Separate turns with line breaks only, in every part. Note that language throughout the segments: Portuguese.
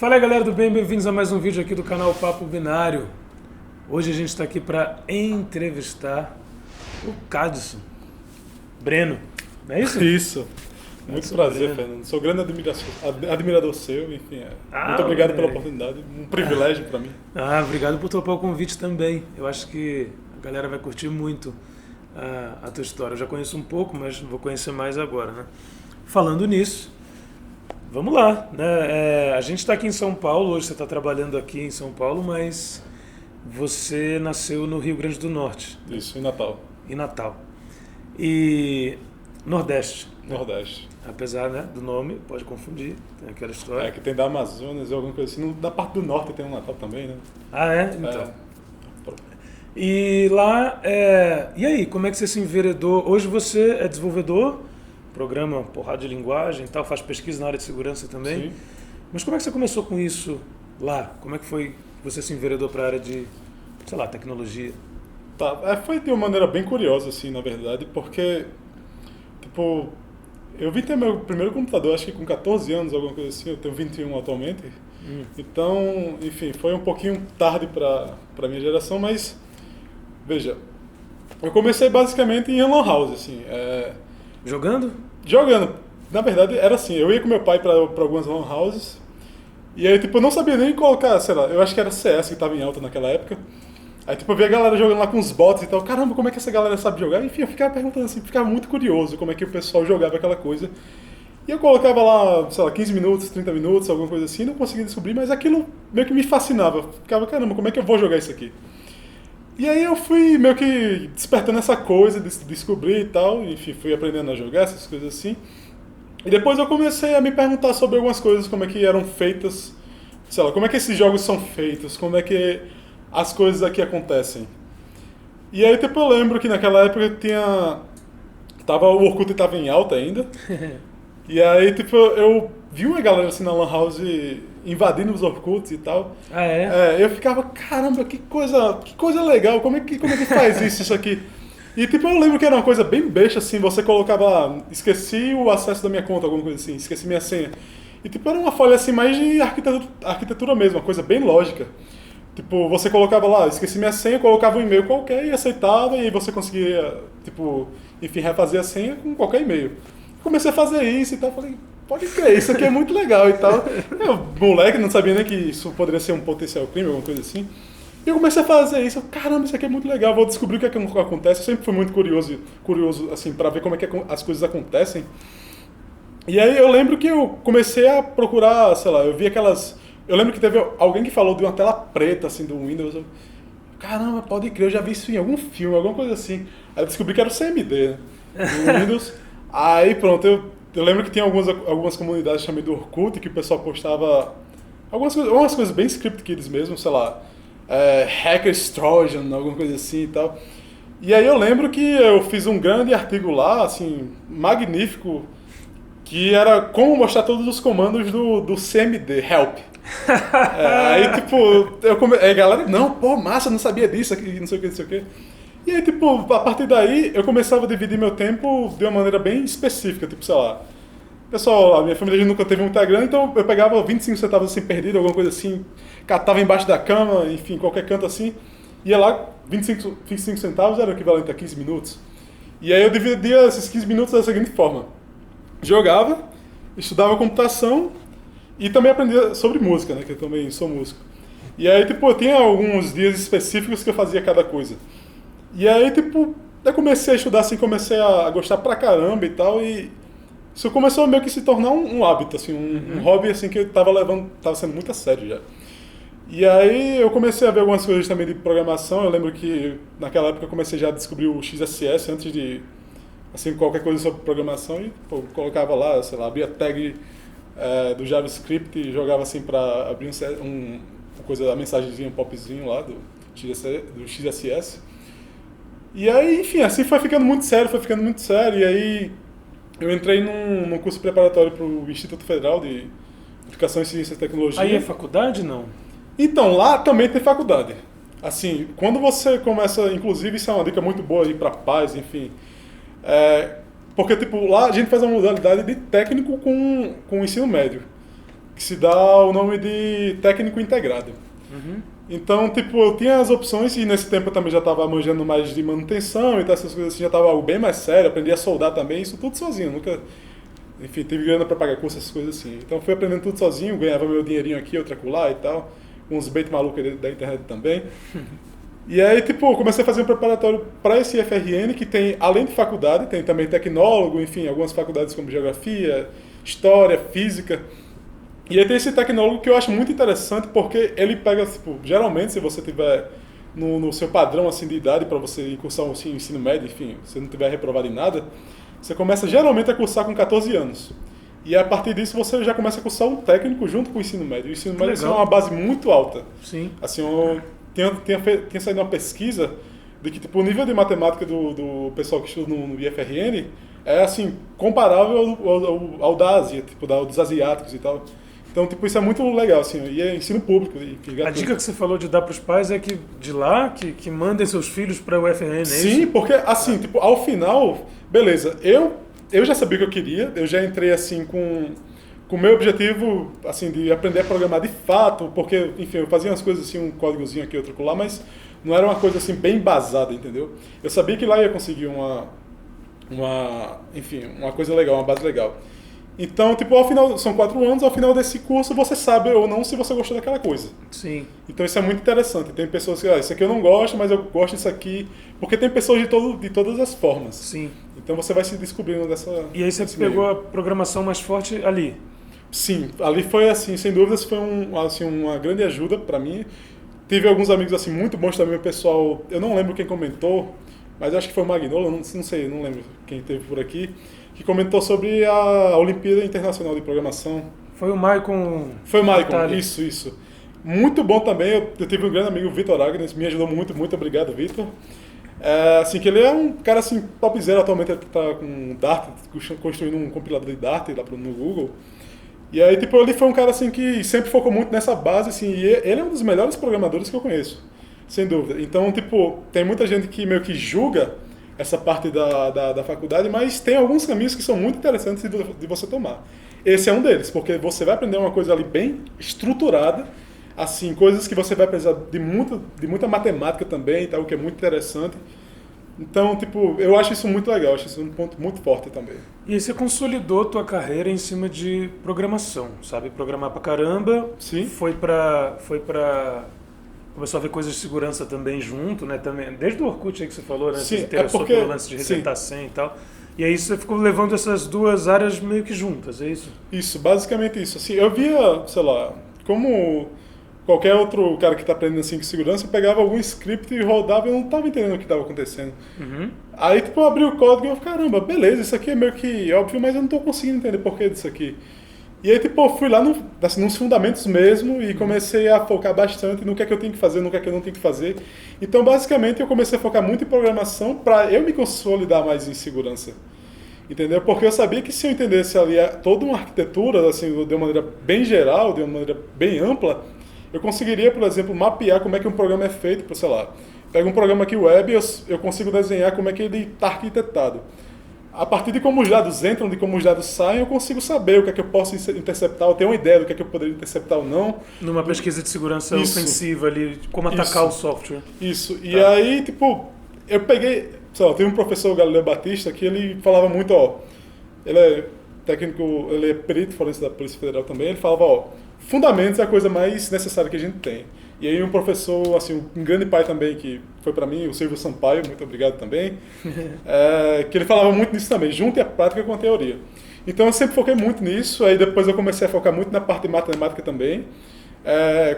Fala aí, galera do bem, bem-vindos a mais um vídeo aqui do canal Papo Binário. Hoje a gente está aqui para entrevistar o Cadson Breno, não é isso?
Isso. Muito prazer,
Breno.
Fernando. Sou grande admirador seu, enfim.
Ah,
muito obrigado pela
moleque.
oportunidade, um privilégio para mim.
Obrigado por topar o convite também. Eu acho que a galera vai curtir muito a tua história. Eu já conheço um pouco, mas vou conhecer mais agora, né? Falando nisso, vamos lá, né? A gente está aqui em São Paulo, hoje você está trabalhando aqui em São Paulo, mas você nasceu no Rio Grande do Norte,
Isso, em Natal,
em Natal. E Nordeste,
Nordeste.
apesar, né, do nome, pode confundir, tem aquela história.
É, que tem da Amazonas e alguma coisa assim. Da parte do norte tem um Natal também, né?
Ah, é? Então.
É.
E lá, e aí, como é que você se enveredou? Hoje você é desenvolvedor, programa porrada de linguagem e tal, faz pesquisa na área de segurança também.
Sim.
Mas como é que você começou com isso lá? Como é que foi que você se enveredou para a área de, sei lá, tecnologia?
Tá, foi de uma maneira bem curiosa, assim, na verdade, porque, tipo, eu vim ter meu primeiro computador, acho que com 14 anos, alguma coisa assim, eu tenho 21 atualmente. Então, enfim, foi um pouquinho tarde para minha geração, mas, veja, eu comecei basicamente em lan house, assim,
Jogando?
jogando. Na verdade, era assim, eu ia com meu pai para algumas lan houses, e aí, tipo, eu não sabia nem colocar, sei lá, eu acho que era CS que estava em alta naquela época. Aí, tipo, eu via a galera jogando lá com os bots e tal. Caramba, como é que essa galera sabe jogar? Enfim, eu ficava perguntando assim, ficava muito curioso como é que o pessoal jogava aquela coisa. E eu colocava lá, sei lá, 15 minutos, 30 minutos, alguma coisa assim, não conseguia descobrir, mas aquilo meio que me fascinava. Ficava, caramba, como é que eu vou jogar isso aqui? E aí eu fui meio que despertando essa coisa, de descobrir e tal, enfim, fui aprendendo a jogar, essas coisas assim. E depois eu comecei a me perguntar sobre algumas coisas, como é que eram feitas, sei lá, como é que esses jogos são feitos, como é que as coisas aqui acontecem. E aí, tipo, eu lembro que naquela época o Orkut tava em alta ainda. E aí, tipo, eu vi uma galera assim na Lan House invadindo os Orkuts e tal.
Ah, é?
Eu ficava, caramba, que coisa legal, como é que faz isso aqui? E, tipo, eu lembro que era uma coisa bem besta, assim, você colocava, esqueci o acesso da minha conta, alguma coisa assim, esqueci minha senha. E, tipo, era uma folha, assim, mais de arquitetura mesmo, uma coisa bem lógica. Tipo, você colocava lá, esqueci minha senha, colocava um e-mail qualquer e aceitava, e aí você conseguia, tipo, enfim, refazer a senha com qualquer e-mail. Comecei a fazer isso e tal, falei, pode crer, isso aqui é muito legal e tal. Eu, moleque, não sabia nem que isso poderia ser um potencial crime, alguma coisa assim. E eu comecei a fazer isso, caramba, isso aqui é muito legal, vou descobrir o que é que acontece. Eu sempre fui muito curioso assim, pra ver como é que as coisas acontecem. E aí eu lembro que eu comecei a procurar, sei lá, eu vi aquelas... Eu lembro que teve alguém que falou de uma tela preta, assim, do Windows. Caramba, pode crer, eu já vi isso em algum filme, alguma coisa assim. Aí eu descobri que era o CMD, né? Do Windows. Aí pronto, eu lembro que tinha algumas comunidades chamadas do Orkut, que o pessoal postava algumas coisas bem script kids mesmo, sei lá, Hackers Trojan, alguma coisa assim e tal. E aí eu lembro que eu fiz um grande artigo lá, assim, magnífico, que era como mostrar todos os comandos do CMD, help. Aí, tipo, a galera, não, pô, massa, não sabia disso, aqui, não sei o que, não sei o que. E aí, tipo, a partir daí, eu começava a dividir meu tempo de uma maneira bem específica, tipo, sei lá. Pessoal, a minha família nunca teve muita grana, então eu pegava 25 centavos assim, perdido, alguma coisa assim, catava embaixo da cama, enfim, qualquer canto assim, ia lá, 25 centavos era o equivalente a 15 minutos. E aí eu dividia esses 15 minutos da seguinte forma. Jogava, estudava computação e também aprendia sobre música, né, que eu também sou músico. E aí, tipo, eu tinha alguns dias específicos que eu fazia cada coisa. E aí, tipo, eu comecei a estudar assim, comecei a gostar pra caramba e tal, e isso começou a meio que se tornar um hábito, assim, um hobby, assim, que eu tava sendo muito a sério já. E aí eu comecei a ver algumas coisas também de programação, eu lembro que naquela época eu comecei já a descobrir o XSS antes de, assim, qualquer coisa sobre programação, e pô, colocava lá, sei lá, abria tag do JavaScript e jogava assim pra abrir a mensagenzinha, um popzinho lá do XSS. E aí, enfim, assim foi ficando muito sério, e aí eu entrei num curso preparatório para o Instituto Federal de Educação em Ciência e Tecnologia.
Aí é faculdade, não?
Então, lá também tem faculdade. Assim, quando você começa, inclusive isso é uma dica muito boa aí para pais, enfim, porque tipo, lá a gente faz uma modalidade de técnico com ensino médio. que se dá o nome de técnico integrado.
Uhum.
Então, tipo, eu tinha as opções e nesse tempo eu também já estava manjando mais de manutenção e tal, essas coisas assim, já estava algo bem mais sério, aprendi a soldar também, isso tudo sozinho, nunca, enfim, tive grana para pagar curso, essas coisas assim. Então fui aprendendo tudo sozinho, ganhava meu dinheirinho aqui, outro acolá e tal, com uns bait malucos da internet também. E aí, tipo, comecei a fazer um preparatório para esse FRN, que tem, além de faculdade, tem também tecnólogo, enfim, algumas faculdades como geografia, história, física. E aí tem esse tecnólogo que eu acho muito interessante, porque ele pega, tipo, geralmente, se você tiver no seu padrão, assim, de idade para você cursar assim, o ensino médio, enfim, se não tiver reprovado em nada, você começa geralmente a cursar com 14 anos. E a partir disso você já começa a cursar um técnico junto com o ensino médio. O ensino médio assim, é uma base muito alta.
Sim.
Assim, tinha saído uma pesquisa de que tipo, o nível de matemática do pessoal que estuda no IFRN é assim, comparável ao da Ásia, tipo, dos asiáticos e tal. Então, tipo, isso é muito legal, assim, e é ensino público.
A dica que você falou de dar para os pais é que de lá, que mandem seus filhos para o UFRN, é isso?
Sim, porque, assim, tipo, ao final, beleza, eu já sabia o que eu queria, eu já entrei, assim, com o meu objetivo, assim, de aprender a programar de fato, porque, enfim, eu fazia umas coisas, assim, um códigozinho aqui, outro lá, mas não era uma coisa, assim, bem embasada, entendeu? Eu sabia que lá eu ia conseguir enfim, uma coisa legal, uma base legal. Então, tipo, ao final, são 4 anos, ao final desse curso você sabe ou não se você gostou daquela coisa.
Sim.
Então isso é muito interessante. Tem pessoas que, isso aqui eu não gosto, mas eu gosto disso aqui. Porque tem pessoas de todas as formas.
Sim.
Então você vai se descobrindo dessa...
E aí você pegou a programação mais forte ali?
Sim, ali foi assim, sem dúvidas foi uma grande ajuda para mim. Tive alguns amigos assim muito bons também, o pessoal, eu não lembro quem comentou, mas acho que foi o Magnolo, não sei, não lembro quem teve por aqui, que comentou sobre a Olimpíada Internacional de Programação.
Foi o Maicon.
Foi o Maicon, isso. Muito bom também, eu tive um grande amigo, o Vitor Agnes, me ajudou muito obrigado, Vitor. Assim, que ele é um cara assim, topzera atualmente, ele está com Dart, construindo um compilador de Dart lá no Google. E aí, tipo, ele foi um cara assim que sempre focou muito nessa base, assim, e ele é um dos melhores programadores que eu conheço, sem dúvida. Então, tipo, tem muita gente que meio que julga essa parte da faculdade, mas tem alguns caminhos que são muito interessantes de você tomar. Esse é um deles, porque você vai aprender uma coisa ali bem estruturada, assim, coisas que você vai precisar de muita matemática também, tá, o que é muito interessante. Então, tipo, eu acho isso muito legal, acho isso um ponto muito forte também.
E aí você consolidou tua carreira em cima de programação, sabe? Programar pra caramba.
Sim.
Foi pra... Começou a ver coisas de segurança também junto, né? Também, desde o Orkut aí que você falou, né?
Sim,
você interessou pelo lance de resetar senha e tal. E aí você ficou levando essas duas áreas meio que juntas, é isso?
Isso, basicamente isso. Assim, eu via, sei lá, como qualquer outro cara que está aprendendo assim com segurança, eu pegava algum script e rodava e eu não estava entendendo o que estava acontecendo.
Uhum.
Aí, tipo, eu abri o código e eu, caramba, beleza, isso aqui é meio que óbvio, mas eu não estou conseguindo entender por que disso aqui. E aí, tipo, eu fui lá nos fundamentos mesmo e comecei a focar bastante no que é que eu tenho que fazer, no que é que eu não tenho que fazer. Então, basicamente, eu comecei a focar muito em programação para eu me consolidar mais em segurança. Entendeu? Porque eu sabia que se eu entendesse ali toda uma arquitetura, assim, de uma maneira bem geral, de uma maneira bem ampla, eu conseguiria, por exemplo, mapear como é que um programa é feito, por, sei lá, pega um programa aqui web e eu consigo desenhar como é que ele está arquitetado. A partir de como os dados entram, de como os dados saem, eu consigo saber o que é que eu posso interceptar, eu tenho uma ideia do que é que eu poderia interceptar ou não.
Numa pesquisa de segurança ofensiva ali, como atacar o software.
Isso. E aí, tipo, eu peguei, sei lá, tem um professor, o Galileu Batista, que ele falava muito, ele é técnico, ele é perito forense da Polícia Federal também, ele falava, fundamentos é a coisa mais necessária que a gente tem. E aí um professor, assim, um grande pai também, que foi para mim, o Silvio Sampaio, muito obrigado também, que ele falava muito nisso também, junte a prática com a teoria. Então eu sempre foquei muito nisso, aí depois eu comecei a focar muito na parte de matemática também,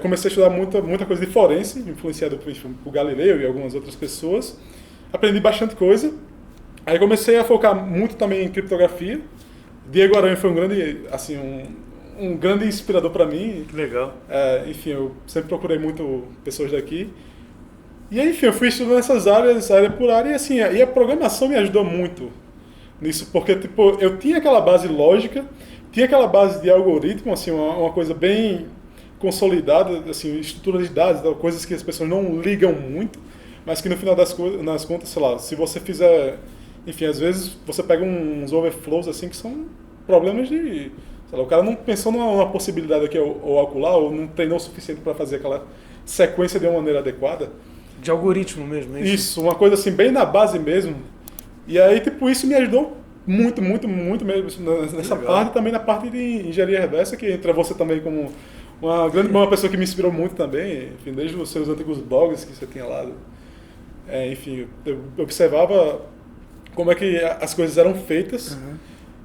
comecei a estudar muita coisa de forense, influenciado por Galileu e algumas outras pessoas, aprendi bastante coisa, aí comecei a focar muito também em criptografia. Diego Aranha foi um grande, assim, um grande inspirador para mim.
Que legal.
Enfim, eu sempre procurei muito pessoas daqui. E aí, enfim, eu fui estudando essas áreas, área por área, e assim, e a programação me ajudou muito nisso, porque, tipo, eu tinha aquela base lógica, tinha aquela base de algoritmo, assim, uma coisa bem consolidada, assim, estrutura de dados, coisas que as pessoas não ligam muito, mas que no final das contas, sei lá, se você fizer, enfim, às vezes você pega uns overflows, assim, que são problemas de sei lá, o cara não pensou numa possibilidade aqui ou acolá, ou não treinou o suficiente para fazer aquela sequência de uma maneira adequada.
De algoritmo mesmo, é isso?
Isso, uma coisa assim, bem na base mesmo. E aí, tipo, isso me ajudou muito, muito, muito mesmo nessa parte, também na parte de engenharia reversa, que entra você também como uma pessoa que me inspirou muito também, enfim, desde os seus antigos blogs que você tinha lá. Enfim, eu observava como é que as coisas eram feitas.
Uhum.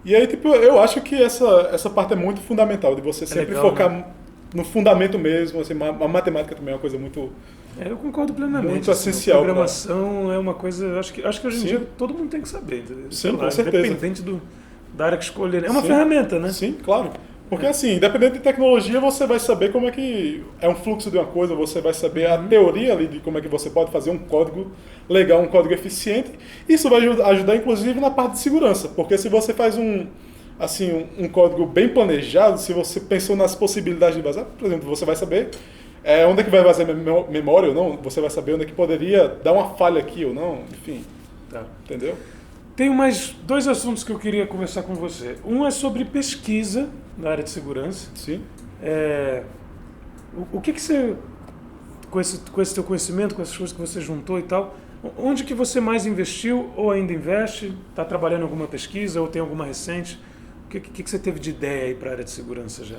E aí, tipo, eu acho que essa parte é muito fundamental, de você sempre
legal,
focar
né?
no fundamento mesmo, assim, a matemática também é uma coisa muito...
Eu concordo plenamente.
Muito
assim,
essencial,
programação é uma coisa, acho que hoje em
Sim.
dia todo mundo tem que saber. Entendeu?
Sim,
Sei lá,
com certeza.
Independente da área que escolher. É uma
Sim.
ferramenta, né?
Sim, claro. Porque assim, independente de tecnologia, você vai saber como é que é um fluxo de uma coisa, você vai saber a teoria ali de como é que você pode fazer um código legal, um código eficiente. Isso vai ajudar inclusive na parte de segurança, porque se você faz um código bem planejado, se você pensou nas possibilidades de vazar, por exemplo, você vai saber onde é que vai vazar memória ou não, você vai saber onde é que poderia dar uma falha aqui ou não, enfim.
Tá.
Entendeu?
Tenho mais 2 assuntos que eu queria conversar com você. Um é sobre pesquisa na área de segurança.
Sim.
O que você, com esse teu conhecimento, com essas coisas que você juntou e tal, onde que você mais investiu ou ainda investe? Está trabalhando em alguma pesquisa ou tem alguma recente? O que você teve de ideia aí para a área de segurança já?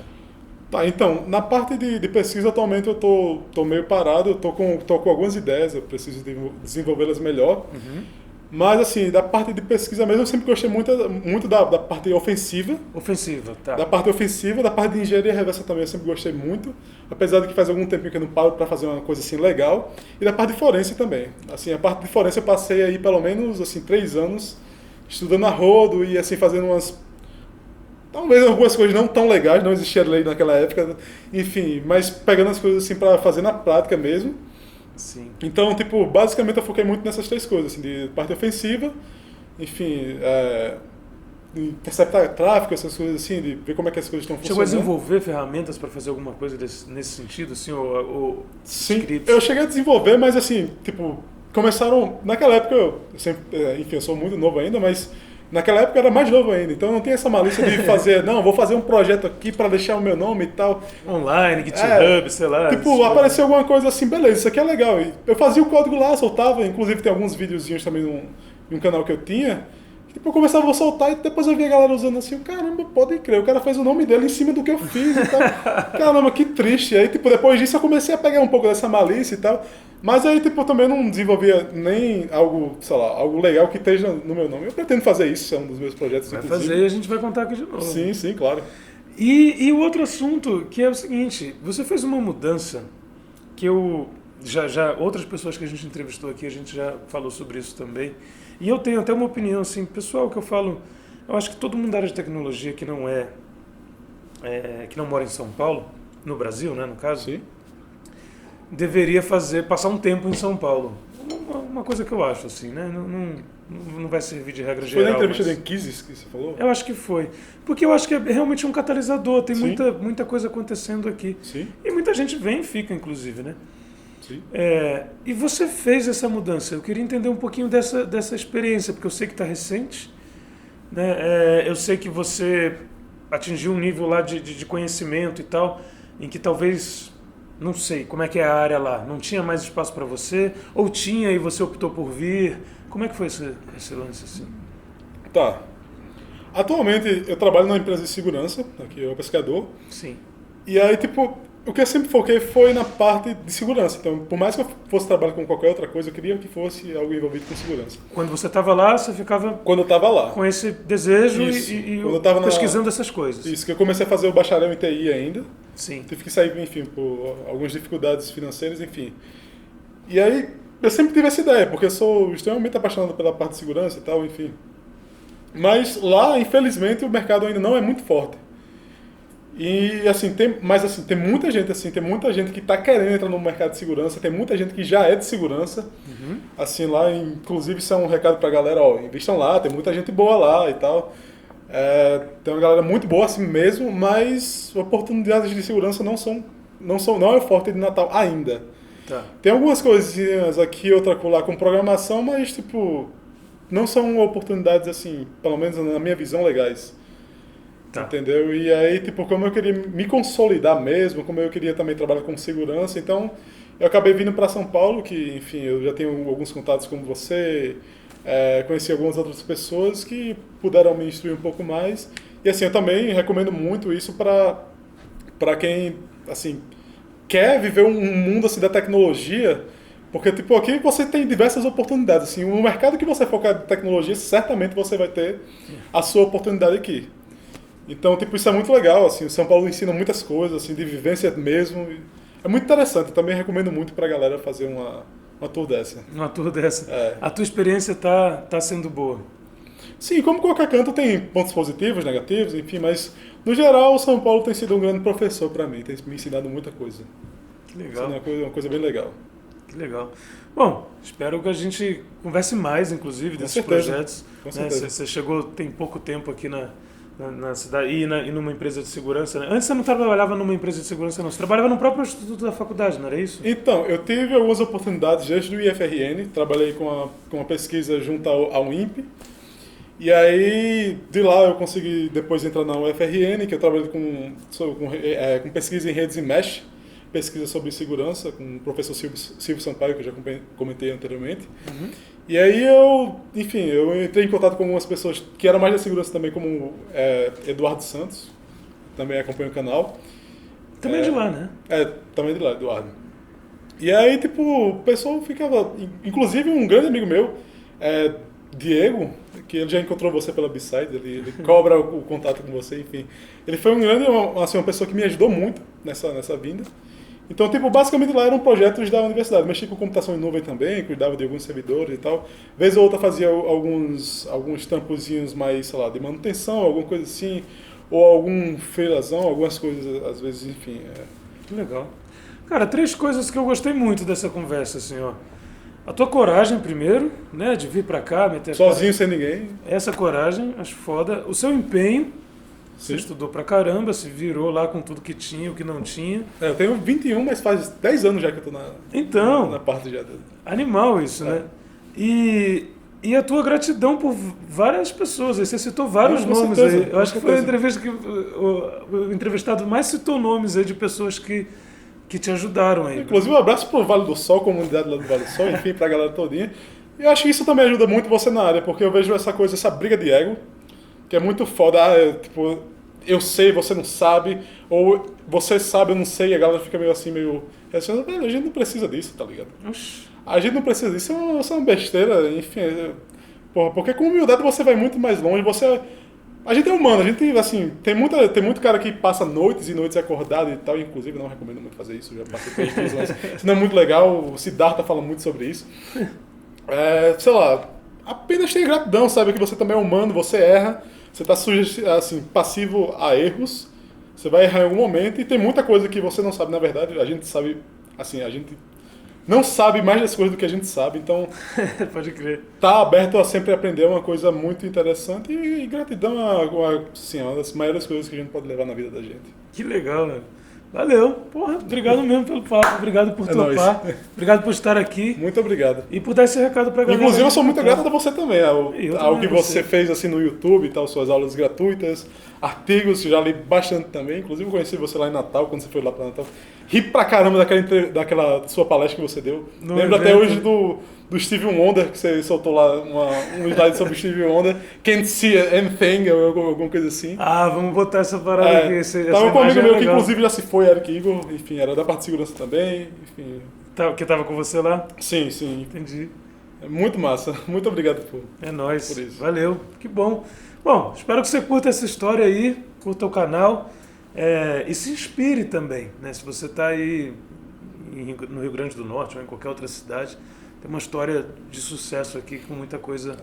Tá, então, na parte de pesquisa, atualmente eu tô meio parado, eu tô com algumas ideias, eu preciso desenvolvê-las melhor.
Uhum.
Mas, assim, da parte de pesquisa mesmo, eu sempre gostei muito da parte ofensiva.
Ofensiva, tá.
Da parte ofensiva, da parte de engenharia reversa também eu sempre gostei muito. Apesar de que faz algum tempinho que eu não paro para fazer uma coisa assim legal. E da parte de forense também. Assim, a parte de forense eu passei aí pelo menos, assim, 3 anos estudando a rodo e, assim, fazendo talvez algumas coisas não tão legais, não existia lei naquela época, enfim, mas pegando as coisas assim para fazer na prática mesmo.
Sim.
Então, tipo, basicamente eu foquei muito nessas 3 coisas, assim, de parte ofensiva, enfim, interceptar tráfego, essas coisas assim, de ver como é que as coisas estão
Chegou a
funcionando.
desenvolver ferramentas para fazer alguma coisa nesse sentido, assim, ou
Sim,
scripts?
eu cheguei a desenvolver, mas assim, tipo, começaram, naquela época, eu sempre, enfim, eu sou muito novo ainda, mas naquela época eu era mais novo ainda, então não tem essa malícia de fazer, não, vou fazer um projeto aqui para deixar o meu nome e tal.
Online, GitHub, sei lá.
Tipo, apareceu alguma coisa assim, beleza, isso aqui é legal. E eu fazia o código lá, soltava, inclusive tem alguns videozinhos também em um canal que eu tinha. Tipo, eu começava a soltar e depois eu via a galera usando assim, caramba, pode crer, o cara fez o nome dele em cima do que eu fiz e tal. Caramba, que triste. Aí, tipo, depois disso eu comecei a pegar um pouco dessa malícia e tal. Mas aí, tipo, eu também não desenvolvia nem algo, sei lá, algo legal que esteja no meu nome. Eu pretendo fazer isso, é um dos meus projetos,
Vai
inclusive.
fazer e a gente vai contar aqui de novo.
Sim, sim, claro.
E o outro assunto, que é o seguinte, você fez uma mudança que eu... outras pessoas que a gente entrevistou aqui, a gente já falou sobre isso também. E eu tenho até uma opinião, assim, pessoal, que eu falo... Eu acho que todo mundo da área de tecnologia que não que não mora em São Paulo, no Brasil, né, no caso...
Sim.
Deveria passar um tempo em São Paulo. Uma coisa que eu acho, assim, né? Não vai servir de regra geral.
Foi na entrevista
mas...
da Inquisis que você falou?
Eu acho que foi. Porque eu acho que é realmente um catalisador, tem
Sim.
muita coisa acontecendo aqui.
Sim.
E muita gente vem e fica, inclusive, né?
Sim.
E você fez essa mudança. Eu queria entender um pouquinho dessa experiência, porque eu sei que está recente. Né? Eu sei que você atingiu um nível lá de conhecimento e tal, em que talvez... Não sei, como é que é a área lá? Não tinha mais espaço para você? Ou tinha e você optou por vir? Como é que foi esse lance assim?
Tá. Atualmente eu trabalho numa empresa de segurança, aqui eu pescador.
Sim.
E aí, tipo, o que eu sempre foquei foi na parte de segurança. Então, por mais que eu fosse trabalhar com qualquer outra coisa, eu queria que fosse algo envolvido com segurança.
Quando você estava lá, você ficava
Quando eu tava lá.
com esse desejo
Isso.
e
Quando eu tava
pesquisando essas coisas.
Isso, que eu comecei a fazer o bacharel em TI ainda.
Sim.
Tive que sair, enfim, por algumas dificuldades financeiras, enfim. E aí, eu sempre tive essa ideia, porque eu sou extremamente apaixonado pela parte de segurança e tal, enfim. Mas lá, infelizmente, o mercado ainda não é muito forte. E, assim, tem muita gente, assim, tem muita gente que está querendo entrar no mercado de segurança, tem muita gente que já é de segurança.
Uhum.
Assim, lá, inclusive, isso é um recado pra galera, ó, invistam lá, tem muita gente boa lá e tal. Tem uma galera muito boa assim mesmo, mas oportunidades de segurança não é o forte de Natal ainda.
Tá.
Tem algumas coisinhas aqui, outra lá com programação, mas tipo, não são oportunidades assim, pelo menos na minha visão, legais.
Tá.
Entendeu? E aí, tipo, como eu queria me consolidar mesmo, como eu queria também trabalhar com segurança, então eu acabei vindo para São Paulo, que, enfim, eu já tenho alguns contatos como você, conheci algumas outras pessoas que puderam me instruir um pouco mais. E assim, eu também recomendo muito isso para quem, assim, quer viver um mundo assim da tecnologia, porque tipo aqui você tem diversas oportunidades, assim, no mercado que você focar em tecnologia, certamente você vai ter a sua oportunidade aqui. Então, tipo, isso é muito legal, assim, o São Paulo ensina muitas coisas, assim, de vivência mesmo. É muito interessante, eu também recomendo muito pra galera fazer uma tour dessa.
Uma tour dessa.
É.
A tua experiência tá sendo boa.
Sim, como qualquer canto tem pontos positivos, negativos, enfim, mas no geral o São Paulo tem sido um grande professor pra mim, tem me ensinado muita coisa.
Que
Isso
legal.
é uma coisa bem legal.
Que legal. Bom, espero que a gente converse mais, inclusive, desses
certeza.
projetos.
Com
Né?
certeza.
Você chegou, tem pouco tempo aqui na cidade e numa empresa de segurança, né? Antes você não trabalhava numa empresa de segurança, não. Você trabalhava no próprio instituto da faculdade, não era isso?
Então, eu tive algumas oportunidades desde o IFRN, trabalhei com uma pesquisa junto ao INPE, e aí de lá eu consegui depois entrar na UFRN, que eu trabalhei com pesquisa em redes e mesh, pesquisa sobre segurança, com o professor Silvio Sampaio, que eu já comentei anteriormente.
Uhum.
E aí enfim, eu entrei em contato com algumas pessoas que eram mais da segurança também, como Eduardo Santos, também acompanha o canal.
Também de lá, né?
Também de lá, Eduardo. E aí, tipo, o pessoal ficava... Inclusive, um grande amigo meu, Diego, que ele já encontrou você pela B-Side, ele cobra o contato com você, enfim. Ele foi uma pessoa que me ajudou muito nessa vinda. Então, tipo, basicamente lá eram projetos da universidade. Mexi com computação em nuvem também, cuidava de alguns servidores e tal. Vez ou outra fazia alguns trampozinhos mais, sei lá, de manutenção, alguma coisa assim. Ou algum freelazão, algumas coisas, às vezes, enfim.
Que legal. Cara, 3 coisas que eu gostei muito dessa conversa, assim, ó. A tua coragem, primeiro, né, de vir pra cá, meter a
Sozinho, sem ninguém.
essa coragem, acho foda. O seu empenho, você
Sim.
estudou pra caramba, se virou lá com tudo que tinha, o que não tinha.
Eu tenho 21, mas faz 10 anos já que eu tô
Então,
na parte já.
animal isso, né? E a tua gratidão por várias pessoas. Aí você citou vários
Com
nomes
certeza,
aí. Eu
com
acho que foi a
certeza.
entrevista que o entrevistado mais citou nomes aí de pessoas que te ajudaram aí.
Inclusive, um abraço pro Vale do Sol, comunidade lá do Vale do Sol, enfim, pra galera todinha. E eu acho que isso também ajuda muito você na área, porque eu vejo essa briga de ego, que é muito foda. Tipo, eu sei, você não sabe, ou você sabe, eu não sei, e a galera fica meio assim, meio... A gente não precisa disso, tá ligado?
Oxi.
A gente não precisa disso, isso é uma besteira, enfim. Porra, porque com humildade você vai muito mais longe, A gente é humano, a gente, assim, tem muito cara que passa noites e noites acordado e tal, inclusive não recomendo muito fazer isso, já passei por isso, mas isso não é muito legal, o Siddhartha fala muito sobre isso. Sei lá, apenas ter gratidão, sabe, que você também é humano, você erra, você está assim, passivo a erros, você vai errar em algum momento e tem muita coisa que você não sabe, na verdade, a gente sabe, assim, a gente não sabe mais das coisas do que a gente sabe, então
Pode crer.
tá aberto a sempre aprender é uma coisa muito interessante e gratidão assim, uma das maiores coisas que a gente pode levar na vida da gente.
Que legal, velho. Valeu. Porra, obrigado mesmo pelo papo. Obrigado por topar.
nóis.
Obrigado por estar aqui
Muito obrigado.
e por dar esse recado pra galera.
Inclusive, eu sou muito grato a você também, ao
também
que
a você.
você fez assim no YouTube e tal, suas aulas gratuitas, artigos, já li bastante também. Inclusive, eu conheci você lá em Natal, quando você foi lá para Natal. Ri pra caramba daquela sua palestra que você deu.
No
Lembro até
evento.
hoje do Stevie Wonder, que você soltou lá um slide sobre o Stevie Wonder. Can't see anything, ou alguma coisa assim.
Ah, vamos botar essa parada aqui.
Tava com um amigo meu que
legal.
inclusive já se foi, Eric Igor, enfim, era da parte de segurança também, enfim.
Que tava com você lá?
Sim, sim.
Entendi.
É muito massa. Muito obrigado por.
É nóis.
Por isso.
Valeu. Que bom. Bom, espero que você curta essa história aí, curta o canal e se inspire também, né? Se você está aí no Rio Grande do Norte ou em qualquer outra cidade, tem uma história de sucesso aqui com muita coisa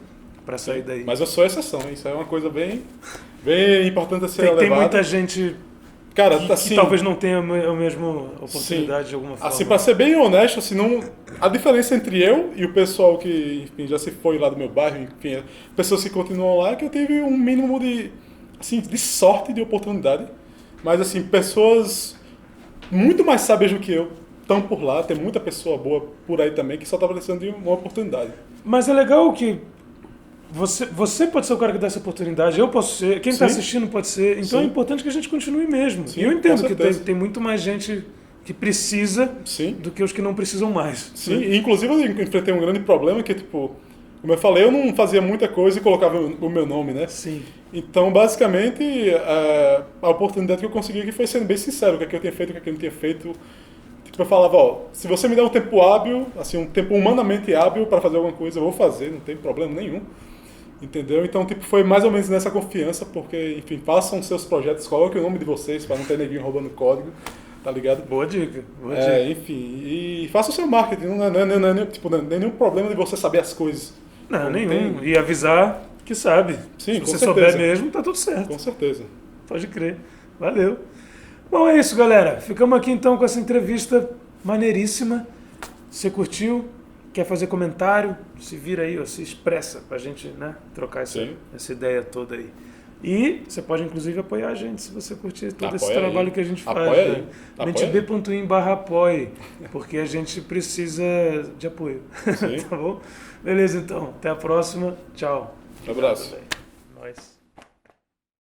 para sair daí.
Mas eu sou exceção, isso é uma coisa bem importante a ser
Tem
levada.
muita gente
Cara,
que
assim,
talvez não tenha a mesma oportunidade
sim.
de alguma forma.
Assim, pra ser bem honesto, assim, a diferença entre eu e o pessoal que, enfim, já se foi lá do meu bairro, enfim, pessoas que continuam lá, é que eu tive um mínimo de sorte, de oportunidade. Mas, assim, pessoas muito mais sábias do que eu estão por lá, tem muita pessoa boa por aí também que só tá precisando de uma oportunidade.
Mas é legal que Você pode ser o cara que dá essa oportunidade, eu posso ser, quem está
Sim.
assistindo pode ser. Então
Sim.
é importante que a gente continue mesmo.
Sim,
E eu entendo
com
que
certeza.
tem muito mais gente que precisa
Sim.
do que os que não precisam mais.
Sim,
né?
e inclusive eu enfrentei um grande problema que, tipo, como eu falei, eu não fazia muita coisa e colocava o meu nome, né?
Sim.
Então, basicamente, a oportunidade que eu consegui aqui foi sendo bem sincero, o que é que eu tinha feito, o que é que eu não tinha feito. Tipo, eu falava, ó, se você me der um tempo hábil, assim, um tempo humanamente hábil para fazer alguma coisa, eu vou fazer, não tem problema nenhum. Entendeu? Então, tipo, foi mais ou menos nessa confiança, porque, enfim, façam seus projetos, coloquem o nome de vocês para não ter neguinho roubando código, tá ligado?
Boa dica. Boa dica.
Enfim, e faça o seu marketing, não é nenhum problema de você saber as coisas.
Não,
Não
nenhum.
tem-
E avisar que sabe.
Sim,
Se
com
você
certeza.
souber mesmo, tá tudo certo.
Com certeza.
Pode crer. Valeu. Bom, é isso, galera. Ficamos aqui então com essa entrevista maneiríssima. Você curtiu? Quer fazer comentário? Se vira aí, ó, se expressa pra gente, né, trocar
Sim.
essa ideia toda aí. E você pode inclusive apoiar a gente se você curtir todo esse
Apoia aí.
trabalho que a gente faz.
Apoia aí.
Né?
Apoia aí.
mentb.in/apoie, porque a gente precisa de apoio.
Sim.
Tá bom? Beleza, então. Até a próxima. Tchau.
Um abraço.
Nós.